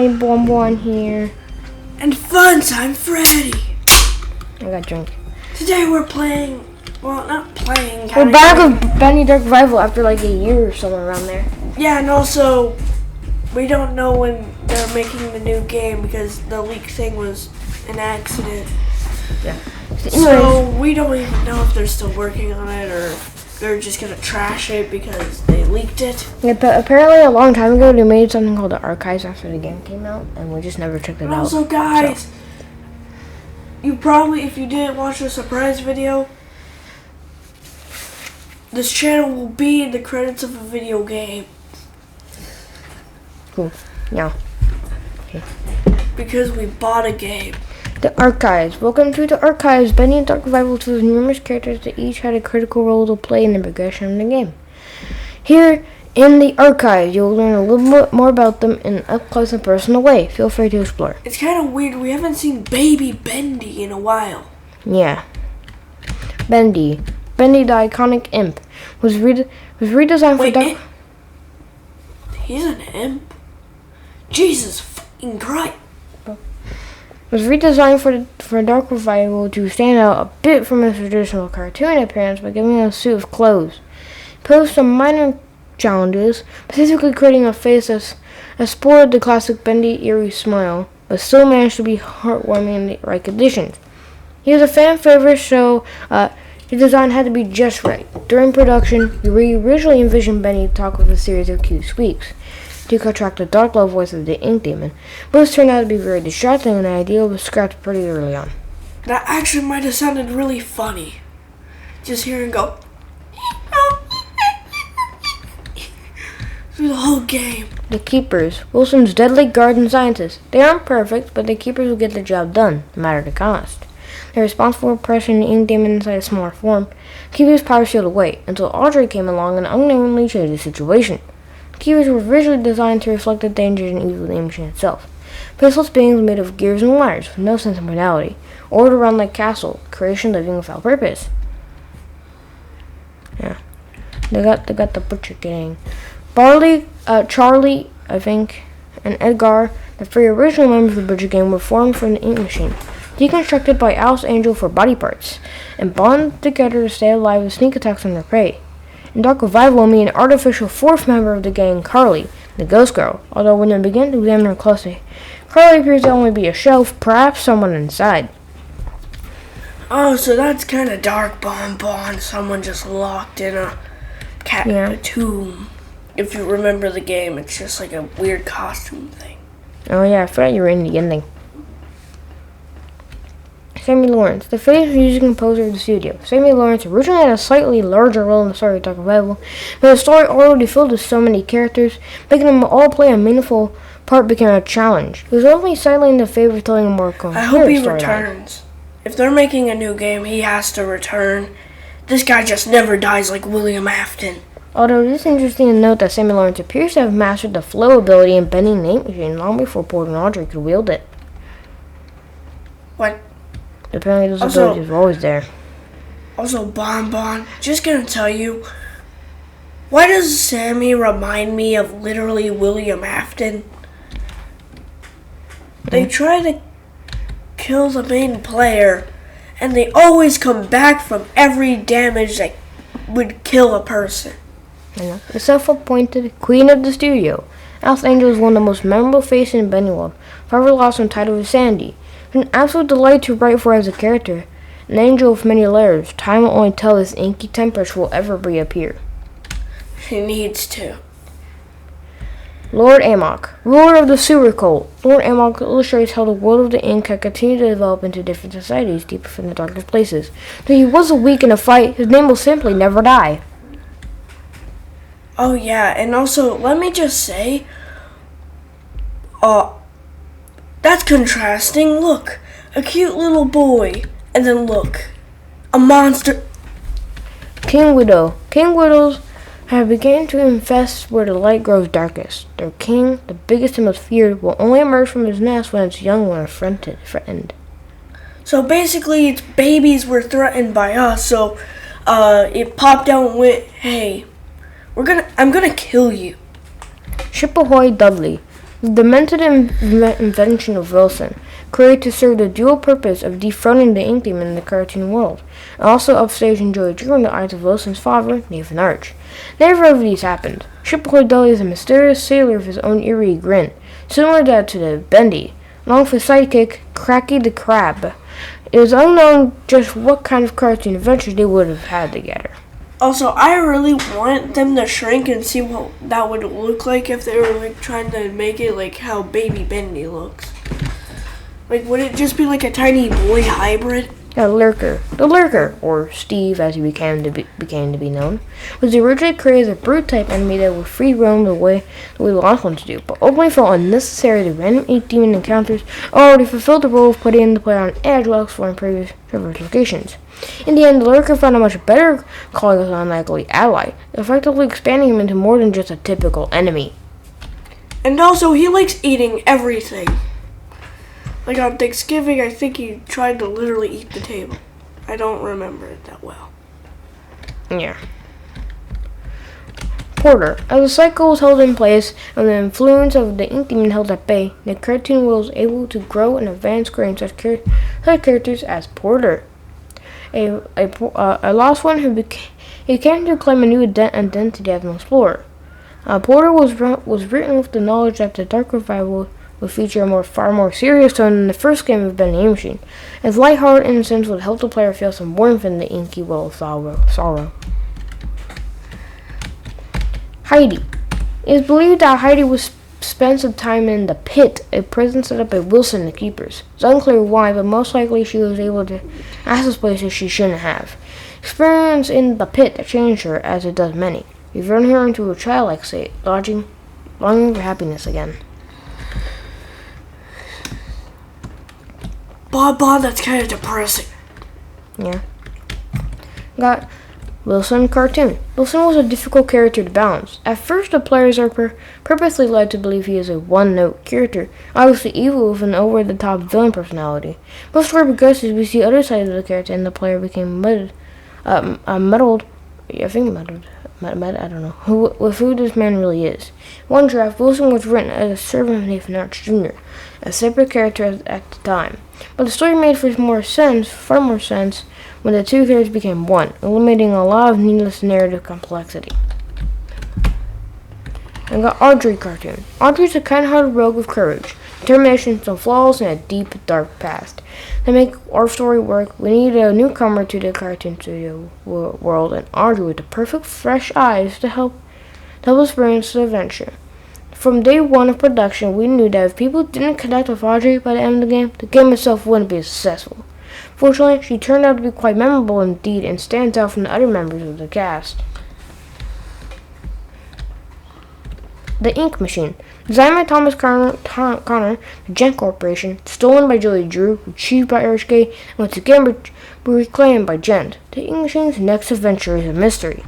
Funtime Bonbon here. And Funtime Freddy. I got drink. Today we're playing, well, not playing. We're back with Bendy Dark Revival after like a year or somewhere around there. Yeah, and also, we don't know when they're making the new game because the leak thing was an accident. Yeah. So we don't even know if they're still working on it or if they're just going to trash it because they leaked it. Yeah, but apparently a long time ago they made something called the archives after the game came out, and we just never checked it out. Also, guys, you probably, if you didn't watch the surprise video, this channel will be in the credits of a video game. Cool. Yeah. Okay. Because we bought a game. The Archives. Welcome to the Archives. Bendy and Dark Revival chose numerous characters that each had a critical role to play in the progression of the game. Here in the Archives, you'll learn a little bit more about them in an up-close and personal way. Feel free to explore. It's kind of weird. We haven't seen baby Bendy in a while. Yeah. Bendy. Bendy, the iconic imp, was redesigned for Dark... He's an imp? Jesus fucking Christ. Was redesigned for Dark Revival to stand out a bit from its traditional cartoon appearance by giving it a suit of clothes. Posed some minor challenges, specifically creating a face that spoiled the classic Bendy eerie smile, but still managed to be heartwarming in the right conditions. He was a fan favorite, so his design had to be just right. During production, we originally envisioned Bendy to talk with a series of cute squeaks to contract the dark low voice of the ink demon, but this turned out to be very distracting, and the idea was scrapped pretty early on. That actually might have sounded really funny. Just hear him go through the whole game. The Keepers, Wilson's deadly guardian scientists. They aren't perfect, but the Keepers will get the job done, no matter the cost. They're responsible for pressuring the ink demon inside a smaller form, keeping his power shield away, until Audrey came along and unknowingly changed the situation. Keepers were visually designed to reflect the dangers and evil of the machine itself. Faceless beings made of gears and wires, with no sense of morality, ordered around like castle, creation living without purpose. Yeah. They got the butcher gang. Barley, Charlie, I think, and Edgar, the three original members of the butcher gang, were formed from the ink machine, deconstructed by Alice Angel for body parts, and bonded together to stay alive with sneak attacks on their prey. In Dark Revival, we meet an artificial fourth member of the gang, Carly, the ghost girl, although when they begin to examine her closely, Carly appears to only be a shelf, perhaps someone inside. Oh, so that's kind of Dark Bonbon, someone just locked in a tomb. If you remember the game, it's just like a weird costume thing. Oh yeah, I forgot you were in the ending. Sammy Lawrence, the famous music composer of the studio. Sammy Lawrence originally had a slightly larger role in the story of Dark Revival, but the story already filled with so many characters, making them all play a meaningful part became a challenge. He was only silently in the favor of telling a more coherent story. I hope he returns. If they're making a new game, he has to return. This guy just never dies like William Afton. Although it is interesting to note that Sammy Lawrence appears to have mastered the flow ability in bending the ink machine long before Port and Audrey could wield it. What? Apparently those abilities were always there. Also, Bonbon, just gonna tell you, why does Sammy remind me of literally William Afton? They try to kill the main player, and they always come back from every damage that would kill a person. The self-appointed queen of the studio, Alice Angel is one of the most memorable faces in Bendy World, forever lost in title of Sandy. It's an absolute delight to write for as a character. An angel with many layers. Time will only tell if his inky temperament will ever reappear. He needs to. Lord Amok, ruler of the sewer cult. Lord Amok illustrates how the world of the ink had continued to develop into different societies deep within the darkest places. Though he was weak in a fight, his name will simply never die. Oh yeah, and also, let me just say, that's contrasting. Look, a cute little boy. And then look, a monster. King Widow. King Widows have begun to infest where the light grows darkest. Their king, the biggest and most feared, will only emerge from his nest when its young ones are threatened. So basically, its babies were threatened by us, so it popped out and went, hey, I'm gonna kill you. Ship ahoy, Dudley. The demented invention of Wilson, created to serve the dual purpose of defronting the Ink Demon in the cartoon world, and also upstaging Joey Drew in the eyes of Wilson's father, Nathan Arch. Neither of these happened. Shipboy Dudley is a mysterious sailor with his own eerie grin, similar to the Bendy, along with his sidekick, Cracky the Crab. It is unknown just what kind of cartoon adventures they would have had together. Also, I really want them to shrink and see what that would look like if they were like trying to make it like how Baby Bendy looks. Like, would it just be like a tiny boy hybrid? The Lurker, or Steve as he became to be known, was originally created as a brute type enemy that would free roam the way lost ones do, but ultimately felt unnecessary to random 8 demon encounters already fulfilled the role of putting the player on edge while exploring previous traverse locations. In the end, the Lurker found a much better calling as an unlikely ally, effectively expanding him into more than just a typical enemy. And also, he likes eating everything. Like on Thanksgiving, I think he tried to literally eat the table. I don't remember it that well. Yeah. Porter. As the cycle was held in place and the influence of the Ink Demon held at bay, the cartoon was able to grow and advance, creating such characters as Porter. A lost one he came to claim a new identity as an explorer. Porter was written with the knowledge that the Dark Revival would feature a far more serious tone than the first game of Bendy Machine. His lighthearted innocence would help the player feel some warmth in the inky well of sorrow. Heidi. It is believed that Heidi was spent some time in the Pit, a prison set up by Wilson and the Keepers. It's unclear why, but most likely she was able to access places she shouldn't have. Experience in the Pit changed her, as it does many, reverting her into a childlike state, longing for happiness again. Bob, that's kind of depressing. Yeah. Got Wilson cartoon. Wilson was a difficult character to balance. At first, the players are purposely led to believe he is a one-note character, obviously evil with an over-the-top villain personality. Most of our progresses, we see other sides of the character, and the player became muddled. I don't know with who this man really is. One draft, Wilson was written as a servant of Nathan Arch Jr., a separate character at the time. But the story made far more sense, when the two characters became one, eliminating a lot of needless narrative complexity. I got Audrey cartoon. Audrey's a kind-hearted rogue with courage, determination, some flaws, and a deep, dark past. To make our story work, we needed a newcomer to the cartoon studio world, and Audrey with the perfect fresh eyes to help experience the adventure. From day one of production, we knew that if people didn't connect with Audrey by the end of the game itself wouldn't be successful. Fortunately, she turned out to be quite memorable indeed and stands out from the other members of the cast. The Ink Machine. Designed by Thomas Connor, the Gent Corporation, stolen by Joey Drew, retrieved by Erskine, and once again reclaimed by Gent. The Ink Machine's next adventure is a mystery.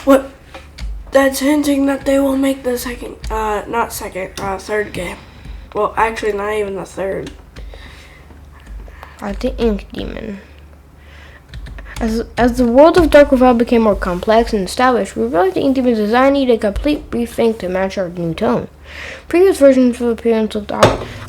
What? That's hinting that they will make the third game. Well, actually, not even the third. The Ink Demon. As the world of Dark Revival became more complex and established, we realized the Ink Demon's design needed a complete rethink to match our new tone. Previous versions of appearance looked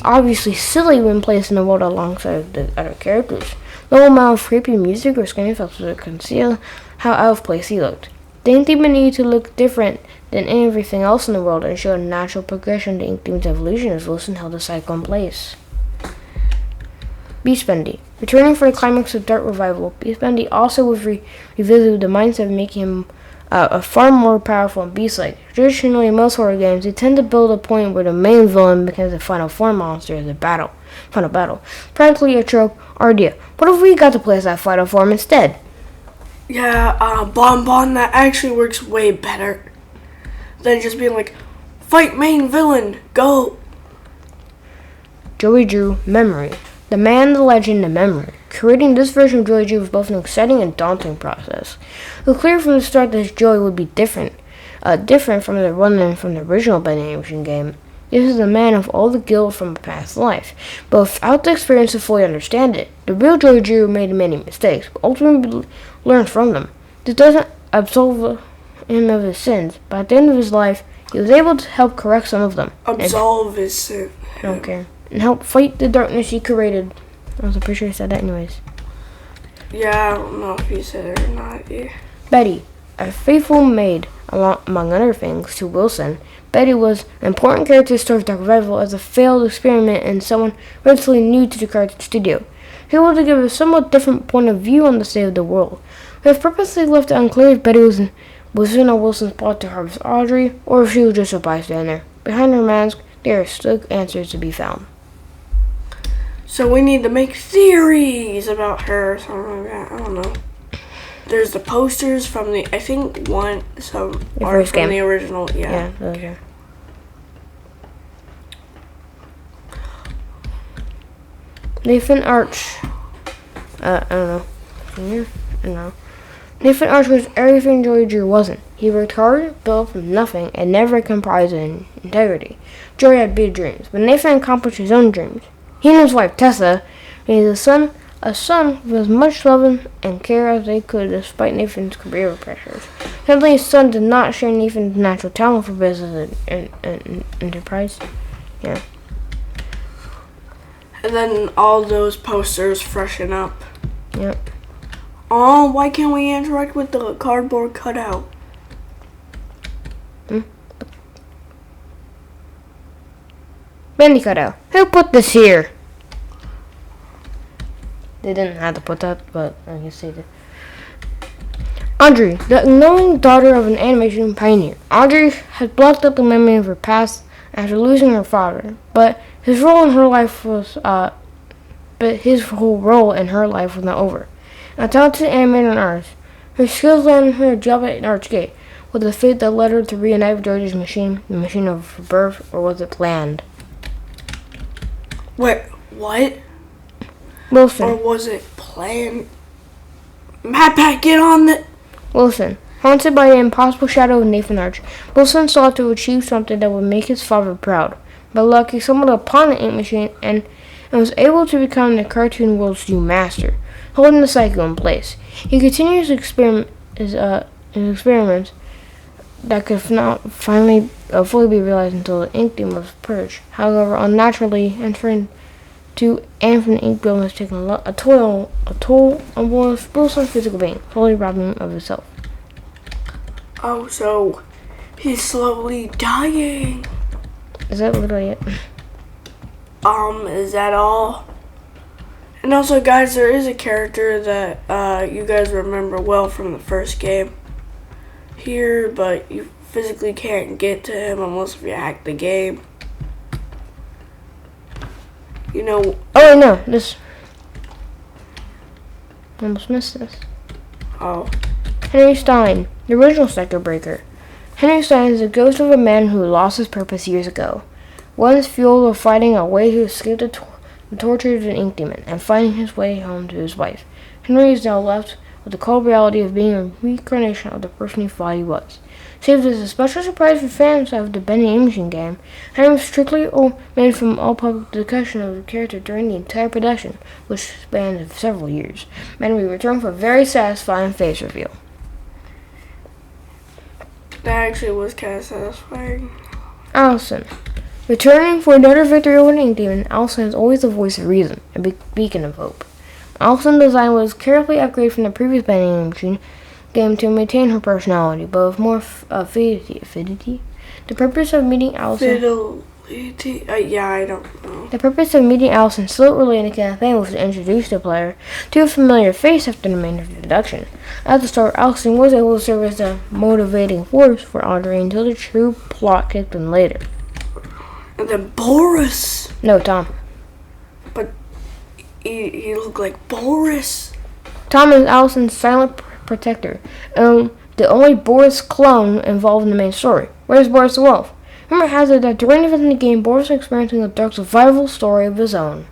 obviously silly when placed in the world alongside the other characters. No amount of creepy music or skin effects would conceal how out of place he looked. The Ink Demon needed to look different than everything else in the world and show a natural progression to Ink Demon's evolution as Wilson held the cycle in place. Beast Bendy. Returning for the climax of Dark Revival, Beast Bendy also was revisited with the mindset of making him a far more powerful and beast-like. Traditionally, in most horror games, they tend to build a point where the main villain becomes the final form monster as a final battle. Practically a trope or idea. What if we got to play as that final form instead? Yeah, Bon, that actually works way better than just being like, fight main villain, go! Joey Drew, Memory. The man, the legend, the memory. Creating this version of Joey Drew was both an exciting and daunting process. It was clear from the start that Joey would be different from the one than from the original Bendy Machine game. This is a man of all the guilt from a past life, but without the experience to fully understand it. The real Joey Drew made many mistakes, but ultimately learned from them. This doesn't absolve him of his sins, but at the end of his life, He was able to help correct some of them. Absolve his sin. Okay. And help fight the darkness he created. I was pretty sure I said that anyways. Yeah, I don't know if you said it or not. Yeah. Betty, a faithful maid, among other things, to Wilson. Betty was an important character in the story of Dark Revival as a failed experiment and someone relatively new to the cartoon studio. He was able to give a somewhat different point of view on the state of the world. We have purposely left it unclear if Betty was in on Wilson's plot to harvest Audrey, or if she was just a bystander. Behind her mask, there are still answers to be found. So we need to make theories about her or something like that. I don't know. There's the posters from the, I think some are from the original. Yeah. Those are. Nathan Arch. I don't know. Junior? I don't know. Nathan Arch was everything Joey Drew wasn't. He worked hard, built up from nothing, and never compromised in integrity. Joey had big dreams, but Nathan accomplished his own dreams. He and his wife Tessa raised a son with as much love and care as they could, despite Nathan's career pressures. Sadly, his son did not share Nathan's natural talent for business and enterprise. Yeah. And then all those posters freshen up. Yep. Oh, why can't we interact with the cardboard cutout? Bendy cutout. Who put this here? They didn't have to put that, but I guess they did. Audrey, the unknowing daughter of an animation pioneer. Audrey had blocked up the memory of her past after losing her father, but his whole role in her life was not over. A talented animator and artist, her skills landed her a job at Archgate, with the fate that led her to reunite with George's machine, the machine of birth, or was it planned? Wait, what? Wilson. Or was it planned? Pat, get on the... Wilson. Haunted by the impossible shadow of Nathan Arch, Wilson sought to achieve something that would make his father proud. But lucky, stumbled upon the ink machine and was able to become the cartoon world's new master, holding the cycle in place. He continued his experiments that could not finally fully be realized until the ink demon was purged. However, unnaturally entering to and from the ink bill has taken a toll on Wilson's physical being, slowly robbing him of himself. Oh, so he's slowly dying. Is that literally it? Is that all? And also, guys, there is a character that you guys remember well from the first game here, but you physically can't get to him unless you hack the game. You know... Oh, no, this... I almost missed this. Oh. Henry Stein, the original Sector Breaker. Henry Stein is the ghost of a man who lost his purpose years ago. Once fueled of fighting a way to escape the torture of an ink demon and finding his way home to his wife. Henry is now left with the cold reality of being a reincarnation of the person he thought he was. Saved as a special surprise for fans of the Bendy animation game, Henry was strictly omitted from all public discussion of the character during the entire production, which spanned several years. Henry returned for a very satisfying face reveal. That actually was kind of satisfying. Allison. Returning for another victory over the ink demon, Allison is always the voice of reason, a beacon of hope. Allison's design was carefully upgraded from the previous Bendy animation game to maintain her personality, but with more affinity. The purpose of meeting Allison... yeah, I don't know. The purpose of meeting Allison still related to campaign was to introduce the player to a familiar face after the main introduction. At the start, Allison was able to serve as a motivating force for Audrey until the true plot kicked in later. And then Boris! No, Tom. But he looked like Boris. Tom is Allison's silent protector, the only Boris clone involved in the main story. Where's Boris the Wolf? Rumor has it that during events in the game, Boris is experiencing a dark survival story of his own.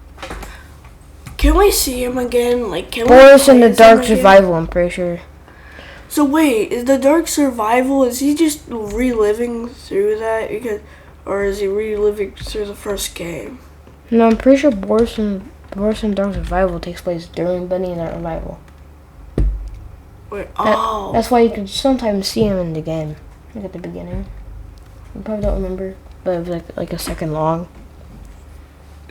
Can we see him again? Boris in the dark survival, I'm pretty sure. So wait, is the dark survival, is he just reliving through that? Or is he reliving through the first game? No, I'm pretty sure Boris in Dark Survival takes place during Bendy and Dark Survival. Wait, That's why you can sometimes see him in the game, like at the beginning. You probably don't remember, but it was like a second long.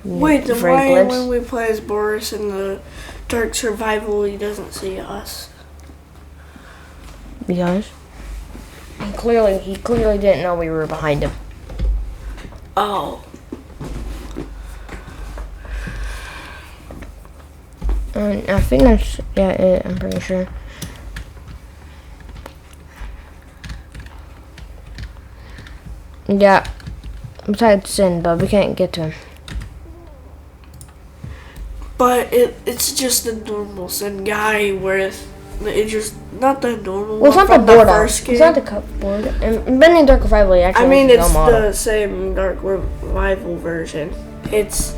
Wait, then Very why glimpse. when we play as Boris in the Dark Survival, he doesn't see us? Because he clearly didn't know we were behind him. Oh. I think that's it. I'm pretty sure. Yeah. Besides Sin, but we can't get to him. But it's just the normal Sin guy, whereas it's just not the normal Well, it's one not the from board. first game. It's not the cup board. And Bendy Dark Revival actually. I mean, has it's no model. the same Dark Revival version. It's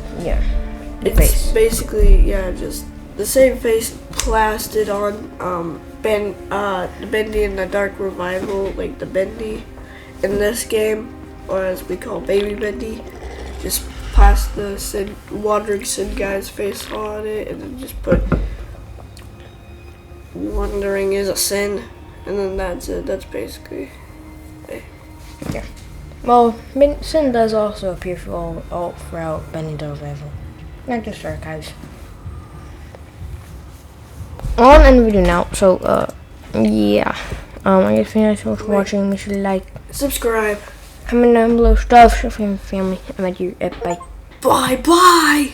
basically just the same face plastered on Bendy in the Dark Revival, like the Bendy in this game, or as we call Baby Bendy. Just plaster the wandering Sin guy's face on it, and then just put wandering is a sin, and then that's it. That's basically it. Yeah. Well, Sin does also appear all throughout Bendy Dark Revival, not just archives. On end the video now. So yeah. I guess thank you guys so much for watching. Make sure to like, Subscribe. comment down below stuff, show family. I'm at you. Bye. Bye bye.